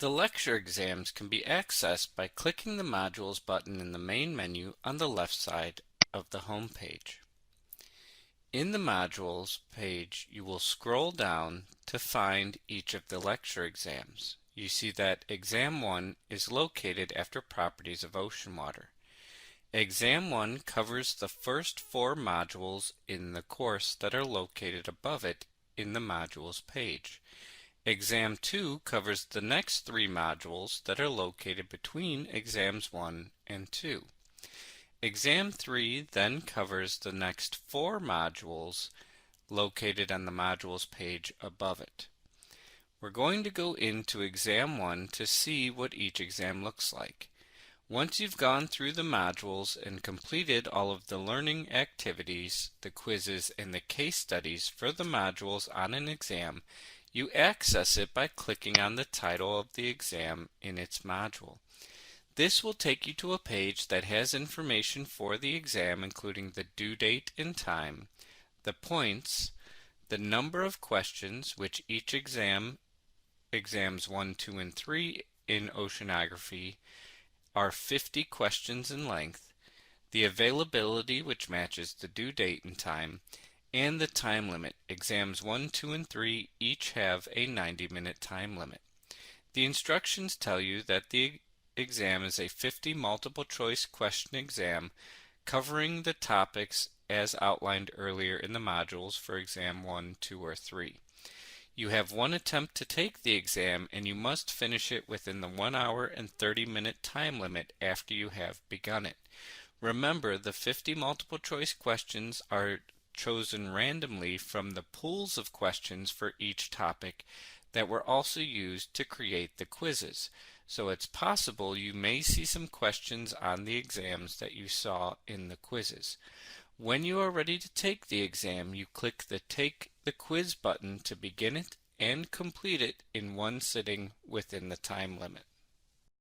The lecture exams can be accessed by clicking the Modules button in the main menu on the left side of the home page. In the Modules page, you will scroll down to find each of the lecture exams. You see that Exam 1 is located after Properties of Ocean Water. Exam 1 covers the first 4 modules in the course that are located above it in the Modules page. Exam 2 covers the next 3 modules that are located between Exams 1 and 2. Exam 3 then covers the next 4 modules located on the Modules page above it. We're going to go into Exam 1 to see what each exam looks like. Once you've gone through the modules and completed all of the learning activities, the quizzes, and the case studies for the modules on an exam, you access it by clicking on the title of the exam in its module. This will take you to a page that has information for the exam, including the due date and time, the points, the number of questions, which each exams 1, 2, and 3 in Oceanography are 50 questions in length, the availability, which matches the due date and time, and the time limit. Exams 1, 2, and 3 each have a 90-minute time limit. The instructions tell you that the exam is a 50 multiple choice question exam covering the topics as outlined earlier in the modules for exam 1, 2, or 3. You have one attempt to take the exam and you must finish it within the 1 hour and 30-minute time limit after you have begun it. Remember, the 50 multiple choice questions are chosen randomly from the pools of questions for each topic that were also used to create the quizzes. So it's possible you may see some questions on the exams that you saw in the quizzes. When you are ready to take the exam, you click the Take the Quiz button to begin it and complete it in one sitting within the time limit.